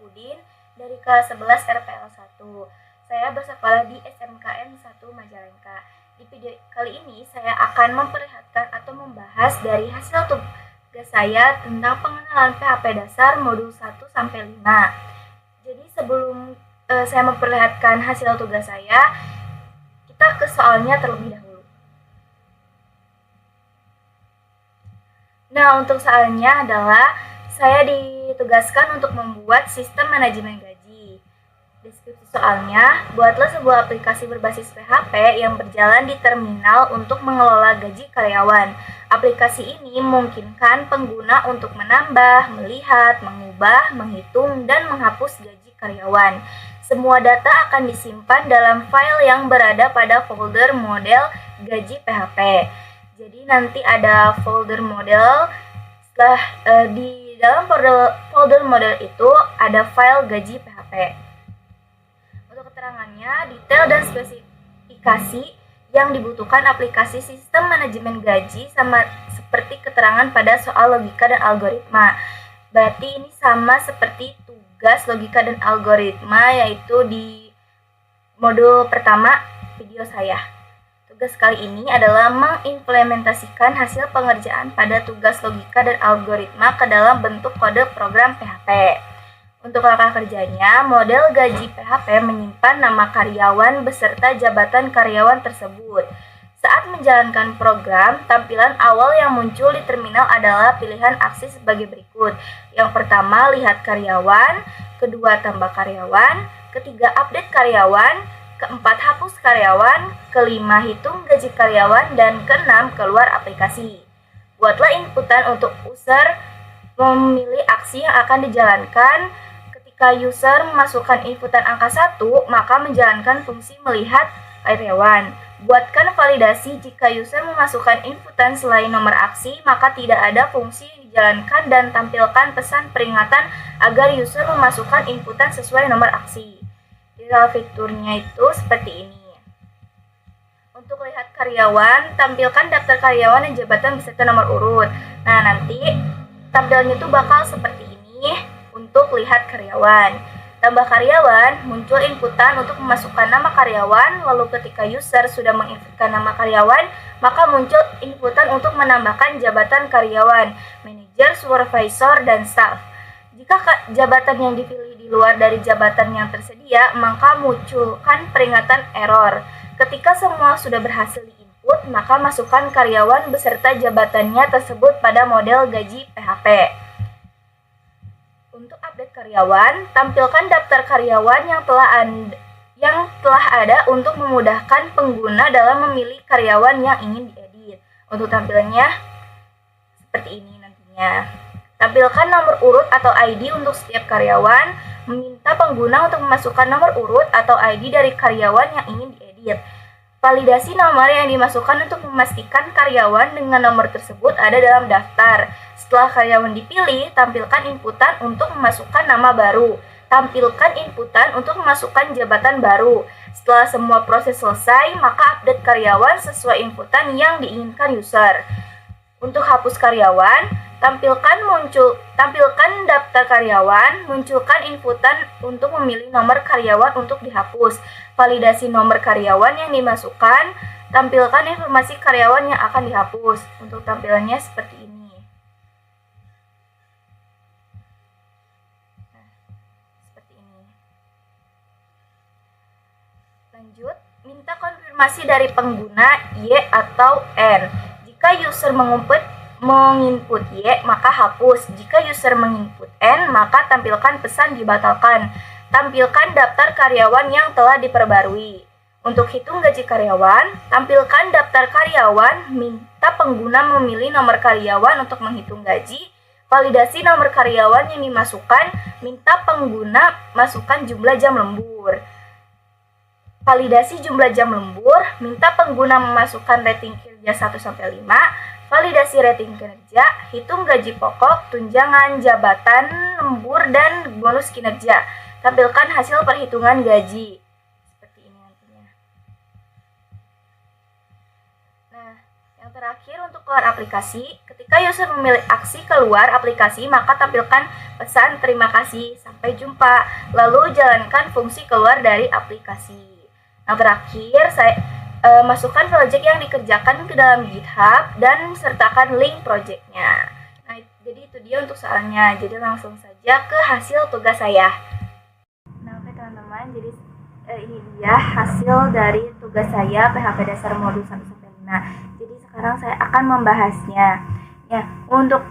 Pudin dari kelas 11 RPL 1. Saya bersekolah di SMKN 1 Majalengka. Di video kali ini saya akan memperlihatkan atau membahas dari hasil tugas saya tentang pengenalan PHP dasar modul 1 sampai 5. Jadi sebelum saya memperlihatkan hasil tugas saya, kita ke soalnya terlebih dahulu. Nah, untuk soalnya adalah saya ditugaskan untuk membuat sistem manajemen gaji. Deskripsi soalnya, buatlah sebuah aplikasi berbasis PHP yang berjalan di terminal untuk mengelola gaji karyawan. Aplikasi ini memungkinkan pengguna untuk menambah, melihat, mengubah, menghitung, dan menghapus gaji karyawan. Semua data akan disimpan dalam file yang berada pada folder model gaji PHP. Jadi nanti ada folder model, setelah di dalam folder model itu ada file gaji PHP. Untuk keterangannya, detail dan spesifikasi yang dibutuhkan aplikasi sistem manajemen gaji sama seperti keterangan pada soal logika dan algoritma. Berarti ini sama seperti tugas logika dan algoritma yaitu di modul pertama video saya. Tugas kali ini adalah mengimplementasikan hasil pengerjaan pada tugas logika dan algoritma ke dalam bentuk kode program PHP. Untuk langkah kerjanya, model gaji PHP menyimpan nama karyawan beserta jabatan karyawan tersebut. Saat menjalankan program, tampilan awal yang muncul di terminal adalah pilihan aksi sebagai berikut. Yang pertama, lihat karyawan, kedua, tambah karyawan, ketiga, update karyawan, keempat, hapus karyawan, kelima, hitung gaji karyawan, dan keenam, keluar aplikasi. Buatlah inputan untuk user memilih aksi yang akan dijalankan. Ketika user memasukkan inputan angka 1, maka menjalankan fungsi melihat karyawan. Buatkan validasi jika user memasukkan inputan selain nomor aksi, maka tidak ada fungsi yang dijalankan dan tampilkan pesan peringatan agar user memasukkan inputan sesuai nomor aksi. Detail fiturnya itu seperti ini. Untuk lihat karyawan, tampilkan daftar karyawan dan jabatan beserta nomor urut. Nah, nanti tampilnya itu bakal seperti ini untuk lihat karyawan. Tambah karyawan, muncul inputan untuk memasukkan nama karyawan, lalu ketika user sudah menginputkan nama karyawan, maka muncul inputan untuk menambahkan jabatan karyawan, manajer, supervisor, dan staff. Jika jabatan yang dipilih di luar dari jabatan yang tersedia, maka munculkan peringatan error. Ketika semua sudah berhasil diinput, maka masukkan karyawan beserta jabatannya tersebut pada model gaji PHP. Untuk update karyawan, tampilkan daftar karyawan yang telah ada untuk memudahkan pengguna dalam memilih karyawan yang ingin diedit. Untuk tampilannya seperti ini nantinya. Tampilkan nomor urut atau ID untuk setiap karyawan, meminta pengguna untuk memasukkan nomor urut atau ID dari karyawan yang ingin diedit. Validasi nomor yang dimasukkan untuk memastikan karyawan dengan nomor tersebut ada dalam daftar. Setelah karyawan dipilih, tampilkan inputan untuk memasukkan nama baru. Tampilkan inputan untuk memasukkan jabatan baru. Setelah semua proses selesai, maka update karyawan sesuai inputan yang diinginkan user. Untuk hapus karyawan, tampilkan daftar karyawan, munculkan inputan untuk memilih nomor karyawan untuk dihapus. Validasi nomor karyawan yang dimasukkan, tampilkan informasi karyawan yang akan dihapus. Untuk tampilannya seperti ini. Nah, seperti ini. Lanjut, minta konfirmasi dari pengguna Y atau N. Jika user menginput Y, maka hapus. Jika user menginput N, maka tampilkan pesan dibatalkan. Tampilkan daftar karyawan yang telah diperbarui. Untuk hitung gaji karyawan, tampilkan daftar karyawan, minta pengguna memilih nomor karyawan untuk menghitung gaji. Validasi nomor karyawan yang dimasukkan, minta pengguna masukkan jumlah jam lembur. Validasi jumlah jam lembur, minta pengguna memasukkan rating kerja 1-5, validasi rating kinerja, hitung gaji pokok, tunjangan, jabatan, lembur, dan bonus kinerja. Tampilkan hasil perhitungan gaji. Seperti ini nantinya. Nah, yang terakhir untuk keluar aplikasi, ketika Jika user memilih aksi keluar aplikasi, maka tampilkan pesan terima kasih, sampai jumpa, lalu jalankan fungsi keluar dari aplikasi. Nah, terakhir saya masukkan project yang dikerjakan ke dalam GitHub dan sertakan link projectnya. Nah, jadi itu dia untuk soalnya. Jadi langsung saja ke hasil tugas saya. Nah, oke teman-teman, jadi ini dia hasil dari tugas saya PHP dasar modul 1-5. Jadi sekarang saya akan membahasnya. Ya, untuk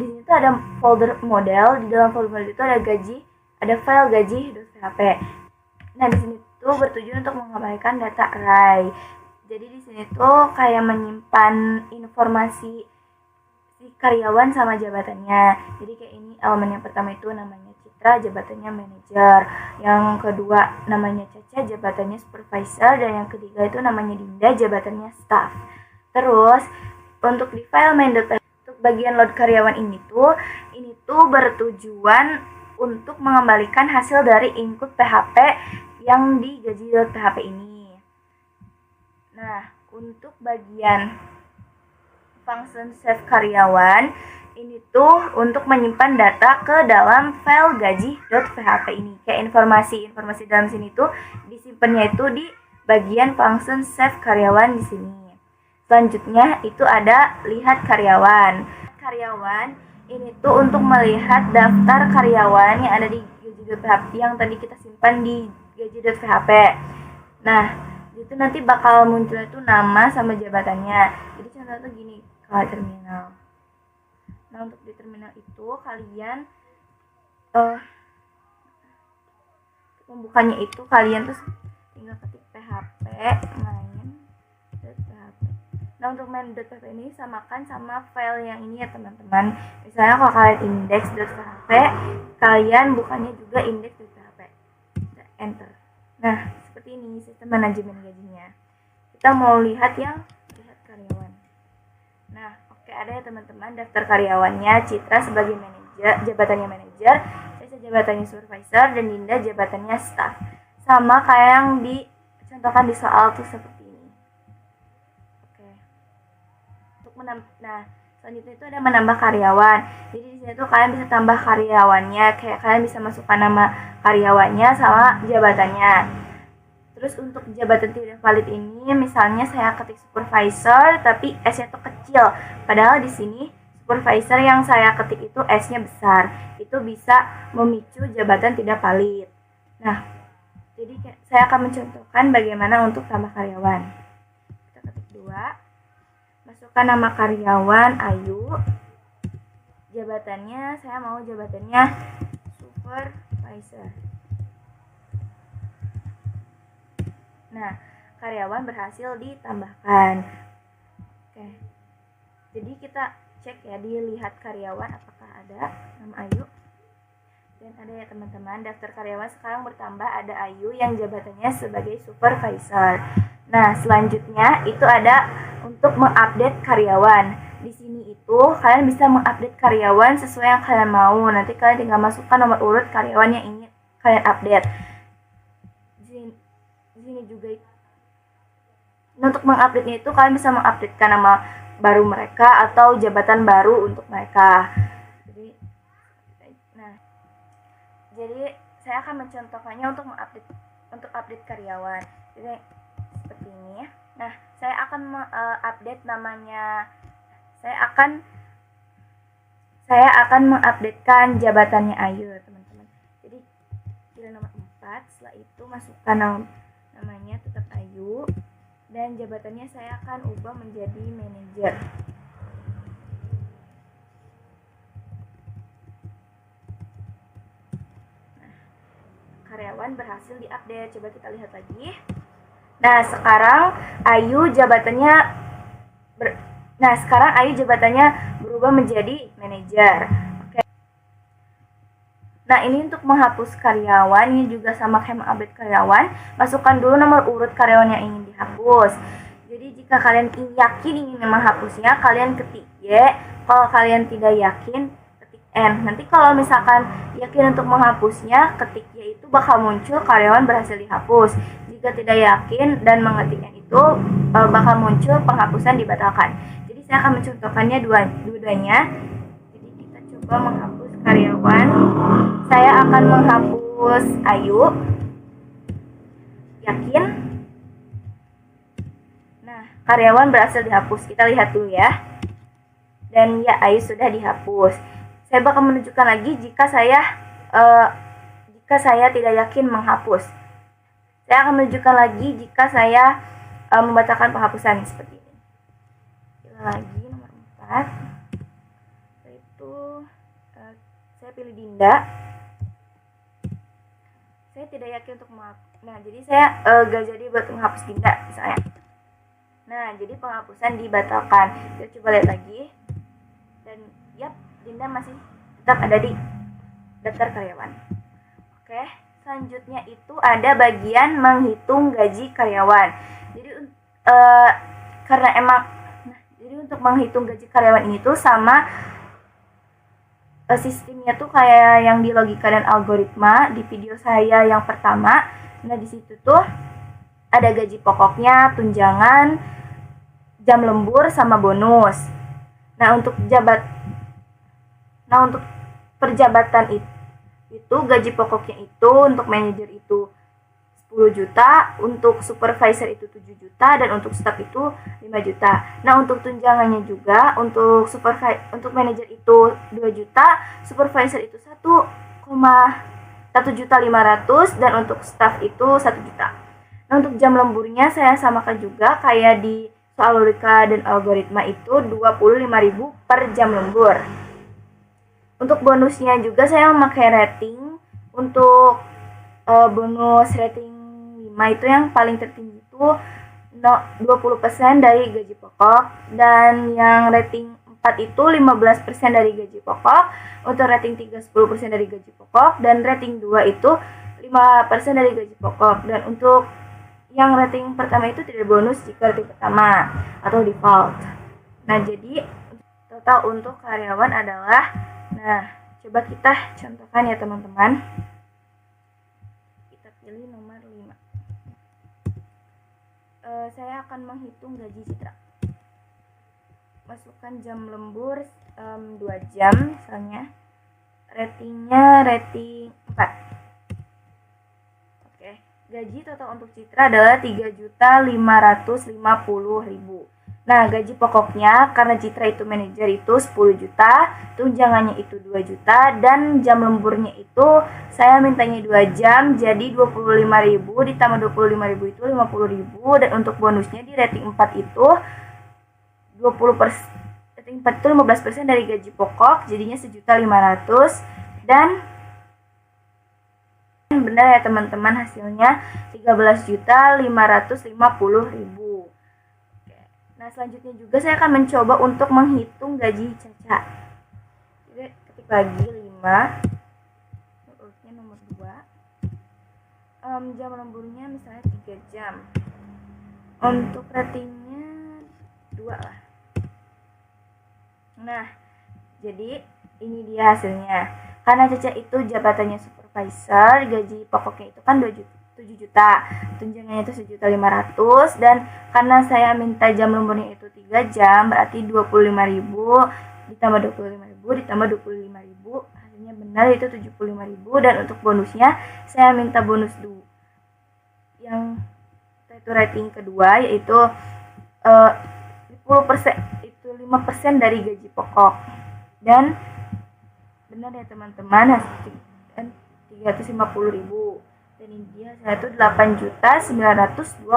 di sini tuh ada folder model. Di dalam folder model itu ada file gaji.php. Nah, di sini tuh bertujuan untuk mengembalikan data array. Jadi di sini tuh kayak menyimpan informasi si karyawan sama jabatannya. Jadi kayak ini elemen yang pertama itu namanya Citra, jabatannya manager. Yang kedua namanya Caca, jabatannya supervisor. Dan yang ketiga itu namanya Dinda, jabatannya staff. Terus untuk di file main.php, untuk bagian load karyawan ini tuh bertujuan untuk mengembalikan hasil dari input PHP yang di gaji.php ini. Nah, untuk bagian function save karyawan ini tuh untuk menyimpan data ke dalam file gaji.php ini. Kayak informasi dalam sini tuh disimpannya itu di bagian function save karyawan di sini. Selanjutnya itu ada lihat karyawan. Karyawan ini tuh untuk melihat daftar karyawan yang ada di gaji.php yang tadi kita simpan di gaji.php. Nah, itu nanti bakal muncul itu nama sama jabatannya. Jadi contohnya tuh gini, kalau terminal. Nah, untuk di terminal itu kalian membukanya itu kalian tuh tinggal ketik php main.php. Nah, untuk main.php ini samakan sama file yang ini ya teman-teman. Misalnya kalau kalian index.php, kalian bukannya juga index.php. Enter. Nah, seperti ini sistem manajemen gajinya. Kita mau lihat karyawan. Nah, oke, ada ya teman-teman daftar karyawannya. Citra sebagai manajer, jabatannya manajer, Caca jabatannya supervisor, dan Dinda jabatannya staff. Sama kayak yang dicontohkan di soal tuh seperti ini. Oke. Untuk selanjutnya itu ada menambah karyawan. Jadi di sini tuh kalian bisa tambah karyawannya, kayak kalian bisa masukkan nama karyawannya sama jabatannya. Terus untuk jabatan tidak valid ini, misalnya saya ketik supervisor tapi S-nya tuh kecil, padahal di sini supervisor yang saya ketik itu S-nya besar. Itu bisa memicu jabatan tidak valid. Nah, jadi saya akan mencontohkan bagaimana untuk tambah karyawan. Kita ketik 2, masukkan nama karyawan Ayu. Jabatannya, saya mau jabatannya supervisor. Nah, karyawan berhasil ditambahkan. Oke. Jadi kita cek ya, dilihat karyawan apakah ada nama Ayu. Dan ada ya teman-teman, daftar karyawan sekarang bertambah, ada Ayu yang jabatannya sebagai supervisor. Nah, selanjutnya itu ada untuk mengupdate karyawan. Di sini itu kalian bisa mengupdate karyawan sesuai yang kalian mau. Nanti kalian tinggal masukkan nomor urut karyawan yang ingin kalian update. Di sini juga untuk mengupdate-nya itu kalian bisa mengupdatekan nama baru mereka atau jabatan baru untuk mereka. Jadi saya akan mencontohkannya untuk update karyawan. Jadi seperti ini. Nah, saya akan update namanya. Saya akan mengupdatekan jabatannya Ayu, teman-teman. Jadi pilih nomor 4, setelah itu masukkan namanya tetap Ayu dan jabatannya saya akan ubah menjadi manajer. Karyawan berhasil diupdate. Coba kita lihat lagi. Nah, sekarang Ayu jabatannya berubah menjadi manajer. Oke. Nah, ini untuk menghapus karyawan, ini juga sama kayak mengupdate karyawan. Masukkan dulu nomor urut karyawan yang ingin dihapus. Jadi jika kalian yakin ingin menghapusnya, kalian ketik Y. Kalau kalian tidak yakin, ketik N. Nanti kalau misalkan yakin untuk menghapusnya, ketik Y itu bakal muncul karyawan berhasil dihapus. Jika tidak yakin dan mengetik N itu bakal muncul penghapusan dibatalkan. Jadi saya akan mencontohkannya dua-duanya. Jadi kita coba menghapus karyawan. Saya akan menghapus Ayu. Yakin? Nah, karyawan berhasil dihapus. Kita lihat dulu ya. Dan ya, Ayu sudah dihapus. Saya bakal menunjukkan lagi jika saya tidak yakin menghapus. Saya akan menunjukkan lagi jika saya membatalkan penghapusan seperti ini. Pilih lagi nomor 4. Setelah itu saya pilih Dinda. Saya tidak yakin untuk menghapus. Nah, jadi saya gak jadi buat menghapus Dinda misalnya. Nah, jadi penghapusan dibatalkan. Kita coba lihat lagi. Dan yap, Dinda masih tetap ada di daftar karyawan. Oke, selanjutnya itu ada bagian menghitung gaji karyawan. Jadi jadi untuk menghitung gaji karyawan ini tuh sama sistemnya tuh kayak yang di logika dan algoritma di video saya yang pertama. Nah, di situ tuh ada gaji pokoknya, tunjangan, jam lembur sama bonus. Nah, untuk perjabatan itu gaji pokoknya itu untuk manajer itu 10 juta, untuk supervisor itu 7 juta, dan untuk staff itu 5 juta. Nah, untuk tunjangannya juga untuk manajer itu 2 juta, supervisor itu 1,1.500.000, dan untuk staff itu 1 juta. Nah, untuk jam lemburnya saya samakan juga kayak di soal logika dan algoritma itu 25.000 per jam lembur. Untuk bonusnya juga saya memakai rating. Untuk bonus rating 5 itu yang paling tertinggi itu 20% dari gaji pokok, dan yang rating 4 itu 15% dari gaji pokok, untuk rating 3 10% dari gaji pokok, dan rating 2 itu 5% dari gaji pokok. Dan untuk yang rating pertama itu tidak bonus jika rating pertama atau default. Nah, jadi total untuk karyawan adalah, nah, coba kita contohkan ya teman-teman. Kita pilih nomor 5. Saya akan menghitung gaji Citra. Masukkan jam lembur 2 jam misalnya. Ratingnya rating 4. Gaji total untuk Citra adalah 3.550.000. Nah, gaji pokoknya karena Citra itu manajer itu 10 juta, tunjangannya itu 2 juta, dan jam lemburnya itu saya mintanya 2 jam, jadi 25.000 ditambah 25.000 itu 50.000, dan untuk bonusnya di rating 4 itu 20%, rating 4 itu 15% dari gaji pokok, jadinya 1.500.000, dan benar ya teman-teman, hasilnya 13.550.000. Nah, selanjutnya juga saya akan mencoba untuk menghitung gaji Caca. Jadi ketik lagi 5, urutnya nomor 2. Jam lemburnya misalnya 3 jam. Untuk ratingnya 2 lah. Nah, jadi ini dia hasilnya. Karena Caca itu jabatannya supervisor, gaji pokoknya itu kan 7 juta, tunjangannya itu 1.500.000, dan karena saya minta jam lemburnya itu 3 jam, berarti 25.000 ditambah 25.000 ditambah 25.000, hasilnya benar itu 75.000, dan untuk bonusnya saya minta bonus dulu yang itu rating kedua, yaitu 10%, itu 5% dari gaji pokok, dan benar ya teman-teman, hasil 350.000, dan ini dia saya itu 8.925.000.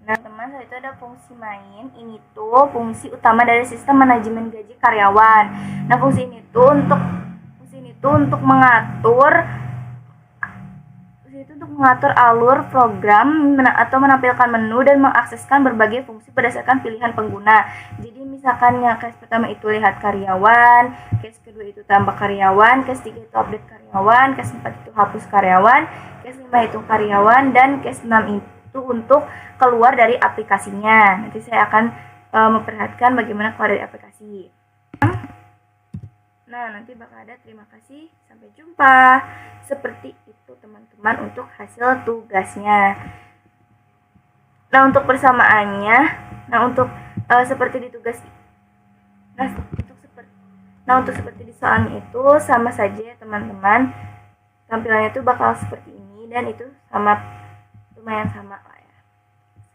Nah teman, saya itu ada fungsi main. Ini tuh fungsi utama dari sistem manajemen gaji karyawan. Nah fungsi ini tuh untuk mengatur alur program atau menampilkan menu dan mengakseskan berbagai fungsi berdasarkan pilihan pengguna. Jadi misalkan yang case pertama itu lihat karyawan, case kedua itu tambah karyawan, case 3 itu update karyawan, case 4 itu hapus karyawan, case 5 itu karyawan, dan case 6 itu untuk keluar dari aplikasinya. Nanti saya akan memperhatikan bagaimana keluar dari aplikasi. Nah, nanti bakal ada terima kasih, sampai jumpa. Seperti itu teman-teman untuk hasil tugasnya. Nah, untuk persamaannya, untuk seperti di tugas. Untuk seperti di soalnya itu sama saja ya teman-teman, tampilannya itu bakal seperti ini dan itu lumayan sama lah ya,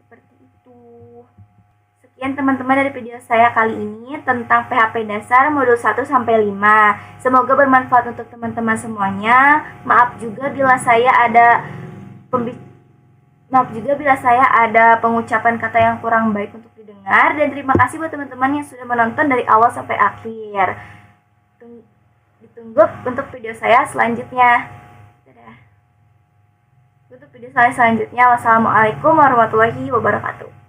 seperti itu. Sekian teman-teman dari video saya kali ini tentang PHP dasar modul 1 sampai 5. Semoga bermanfaat untuk teman-teman semuanya. Maaf juga bila saya ada pengucapan kata yang kurang baik untuk didengar, dan terima kasih buat teman-teman yang sudah menonton dari awal sampai akhir. Ditunggu untuk video saya selanjutnya. Dadah. Untuk video saya selanjutnya. Wassalamualaikum warahmatullahi wabarakatuh.